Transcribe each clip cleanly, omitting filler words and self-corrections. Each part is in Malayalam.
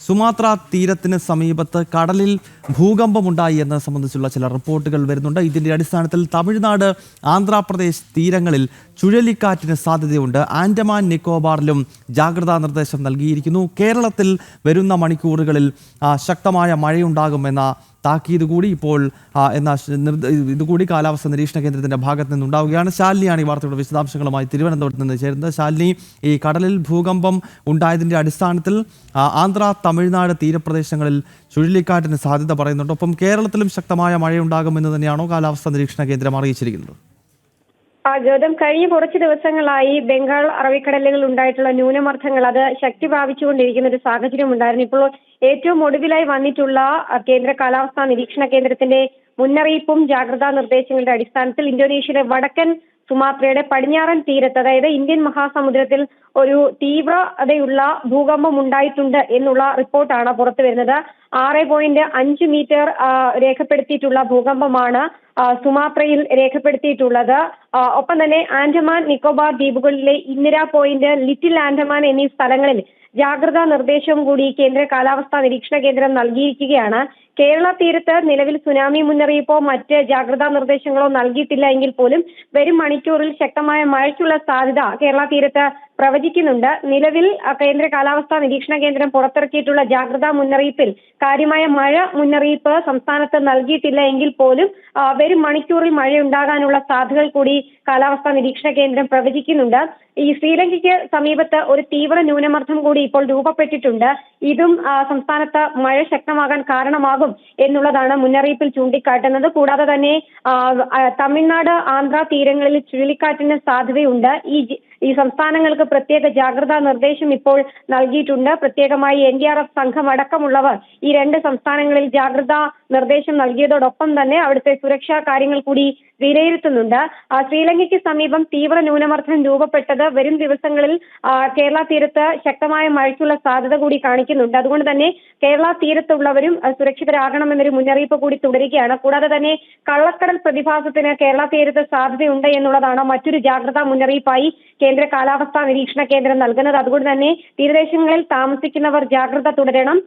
സുമാത്ര തീരത്തിന് സമീപത്ത് കടലിൽ ഭൂകമ്പമുണ്ടായി എന്നത് സംബന്ധിച്ചുള്ള ചില റിപ്പോർട്ടുകൾ വരുന്നുണ്ട്. ഇതിന്റെ അടിസ്ഥാനത്തിൽ തമിഴ്നാട്, ആന്ധ്രാപ്രദേശ് തീരങ്ങളിൽ ചുഴലിക്കാറ്റിന് സാധ്യതയുണ്ട്. ആൻഡമാൻ നിക്കോബാറിലും ജാഗ്രതാ നിർദ്ദേശം നൽകിയിരിക്കുന്നു. കേരളത്തിൽ വരുന്ന മണിക്കൂറുകളിൽ ശക്തമായ മഴയുണ്ടാകുമെന്ന താക്കീത് കൂടി ഇപ്പോൾ ഇതുകൂടി കാലാവസ്ഥ നിരീക്ഷണ കേന്ദ്രത്തിന്റെ ഭാഗത്ത് നിന്നുണ്ടാവുകയാണ്. ശാലിനിയാണ് ഈ വാർത്തയുടെ വിശദാംശങ്ങളുമായി തിരുവനന്തപുരത്ത് നിന്ന് ചേരുന്നത്. ശാലിനി, ഈ കടലിൽ ഭൂകമ്പം ഉണ്ടായതിന്റെ അടിസ്ഥാനത്തിൽ ആന്ധ്ര, തമിഴ്നാട് തീരപ്രദേശങ്ങളിൽ ചുഴലിക്കാറ്റിന് സാധ്യത പറയുന്നുണ്ട്. ഒപ്പം കേരളത്തിലും ശക്തമായ മഴയുണ്ടാകുമെന്ന് തന്നെയാണോ കാലാവസ്ഥ നിരീക്ഷണ കേന്ദ്രം അറിയിച്ചിരിക്കുന്നത്? ഗൗതം, കഴിഞ്ഞ കുറച്ച് ദിവസങ്ങളായി ബംഗാൾ അറബിക്കടലുകളിൽ ഉണ്ടായിട്ടുള്ള ന്യൂനമർദ്ദങ്ങൾ അത് ശക്തി പ്രാപിച്ചുകൊണ്ടിരിക്കുന്ന ഒരു സാഹചര്യം ഉണ്ടായിരുന്നു. ഇപ്പോൾ ഏറ്റവും ഒടുവിലായി വന്നിട്ടുള്ള കേന്ദ്ര കാലാവസ്ഥാ നിരീക്ഷണ കേന്ദ്രത്തിന്റെ മുന്നറിയിപ്പും ജാഗ്രതാ നിർദ്ദേശങ്ങളുടെ അടിസ്ഥാനത്തിൽ ഇന്തോനേഷ്യയിലെ വടക്കൻ സുമാത്രയുടെ പടിഞ്ഞാറൻ തീരത്ത്, അതായത് ഇന്ത്യൻ മഹാസമുദ്രത്തിൽ ഒരു തീവ്രതയുള്ള ഭൂകമ്പം ഉണ്ടായിട്ടുണ്ട് എന്നുള്ള റിപ്പോർട്ടാണ് പുറത്തു വരുന്നത്. 6.5 മീറ്റർ രേഖപ്പെടുത്തിയിട്ടുള്ള ഭൂകമ്പമാണ് സുമാത്രയിൽ രേഖപ്പെടുത്തിയിട്ടുള്ളത്. ഒപ്പം തന്നെ ആൻഡമാൻ നിക്കോബാർ ദ്വീപുകളിലെ ഇന്ദിര പോയിന്റ്, ലിറ്റിൽ ആൻഡമാൻ എന്നീ സ്ഥലങ്ങളിൽ ജാഗ്രതാ നിർദ്ദേശവും കൂടി കേന്ദ്ര കാലാവസ്ഥാ നിരീക്ഷണ കേന്ദ്രം നൽകിയിരിക്കുകയാണ്. കേരള തീരത്ത് നിലവിൽ സുനാമി മുന്നറിയിപ്പോ മറ്റ് ജാഗ്രതാ നിർദ്ദേശങ്ങളോ നൽകിയിട്ടില്ല എങ്കിൽ പോലും വരും മണിക്കൂറിൽ ശക്തമായ മഴയ്ക്കുള്ള സാധ്യത കേരള തീരത്ത് പ്രവചിക്കുന്നുണ്ട്. നിലവിൽ കേന്ദ്ര കാലാവസ്ഥാ നിരീക്ഷണ കേന്ദ്രം പുറത്തിറക്കിയിട്ടുള്ള ജാഗ്രതാ മുന്നറിയിപ്പിൽ കാര്യമായ മഴ മുന്നറിയിപ്പ് സംസ്ഥാനത്ത് നൽകിയിട്ടില്ല എങ്കിൽ പോലും വരും മണിക്കൂറിൽ മഴയുണ്ടാകാനുള്ള സാധ്യതകൾ കൂടി കാലാവസ്ഥാ നിരീക്ഷണ കേന്ദ്രം പ്രവചിക്കുന്നുണ്ട്. ഈ ശ്രീലങ്കയ്ക്ക് സമീപത്ത് ഒരു തീവ്ര ന്യൂനമർദ്ദം കൂടി ഇപ്പോൾ രൂപപ്പെട്ടിട്ടുണ്ട്. ഇതും സംസ്ഥാനത്ത് മഴ ശക്തമാകാൻ കാരണമാകും എന്നുള്ളതാണ് മുന്നറിയിപ്പിൽ ചൂണ്ടിക്കാട്ടുന്നത്. കൂടാതെ തന്നെ തമിഴ്നാട്, ആന്ധ്ര തീരങ്ങളിൽ ചുഴലിക്കാറ്റിന് സാധ്യതയുണ്ട്. ഈ സംസ്ഥാനങ്ങൾക്ക് പ്രത്യേക ജാഗ്രതാ നിർദ്ദേശം ഇപ്പോൾ നൽകിയിട്ടുണ്ട്. പ്രത്യേകമായി NDRF സംഘം അടക്കമുള്ളവർ ഈ 2 സംസ്ഥാനങ്ങളിൽ ജാഗ്രതാ നിർദ്ദേശം നൽകിയതോടൊപ്പം തന്നെ അവിടുത്തെ സുരക്ഷാ കാര്യങ്ങൾ കൂടി വിലയിരുത്തുന്നുണ്ട്. ശ്രീലങ്കയ്ക്ക് സമീപം തീവ്ര ന്യൂനമർദ്ദം രൂപപ്പെട്ടത് വരും ദിവസങ്ങളിൽ കേരള തീരത്ത് ശക്തമായ മഴയ്ക്കുള്ള സാധ്യത കൂടി കാണിക്കുന്നുണ്ട്. അതുകൊണ്ട് തന്നെ കേരള തീരത്തുള്ളവരും സുരക്ഷിതരാകണമെന്നൊരു മുന്നറിയിപ്പ് കൂടി തുടരുകയാണ്. കൂടാതെ തന്നെ കള്ളക്കടൽ പ്രതിഭാസത്തിന് കേരള തീരത്ത് സാധ്യതയുണ്ട് എന്നുള്ളതാണ് മറ്റൊരു ജാഗ്രതാ മുന്നറിയിപ്പായി കേന്ദ്ര കാലാവസ്ഥാ നിരീക്ഷണ കേന്ദ്രം നൽകുന്നത്. അതുകൊണ്ട് തന്നെ തീരദേശങ്ങളിൽ താമസിക്കുന്നവർ ജാഗ്രത തുടരണം.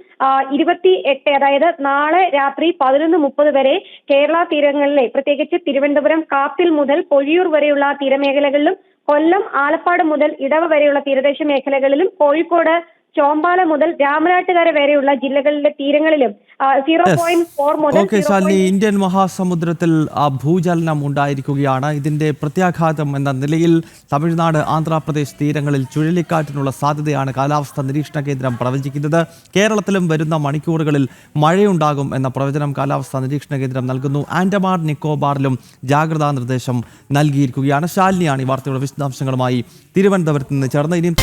28, അതായത് നാളെ രാത്രി 11:30 വരെ കേരള തീരങ്ങളിലെ പ്രത്യേകിച്ച് തിരുവനന്തപുരം കാപ്പിൽ മുതൽ പൊഴിയൂർ വരെയുള്ള തീരമേഖലകളിലും, കൊല്ലം, ആലപ്പാട് മുതൽ ഇടവ വരെയുള്ള തീരദേശ മേഖലകളിലും, കോഴിക്കോട്, ചോമ്പാല മുതൽ രാമനാട്ടുകര വരെയുള്ള ജില്ലകളിലെ തീരങ്ങളിലും 0.4 മുതൽ ഇന്ത്യൻ മഹാസമുദ്രത്തിൽ ഭൂചലനം ഉണ്ടായിരിക്കുകയാണ്. ഇതിന്റെ പ്രത്യാഘാതം എന്ന നിലയിൽ തമിഴ്നാട്, ആന്ധ്രാപ്രദേശ് തീരങ്ങളിൽ ചുഴലിക്കാറ്റിനുള്ള സാധ്യതയാണ് കാലാവസ്ഥാ നിരീക്ഷണ കേന്ദ്രം പ്രവചിക്കുന്നത്. കേരളത്തിലും വരുന്ന മണിക്കൂറുകളിൽ മഴയുണ്ടാകും എന്ന പ്രവചനം കാലാവസ്ഥാ നിരീക്ഷണ കേന്ദ്രം നൽകുന്നു. ആൻഡമാൻ നിക്കോബാറിലും ജാഗ്രതാ നിർദ്ദേശം നൽകിയിരിക്കുകയാണ്. ശാലിനിയാണ് ഈ വാർത്തയുടെ വിശദാംശങ്ങളുമായി തിരുവനന്തപുരത്ത് നിന്ന് ചേർന്ന്. ഇനിയും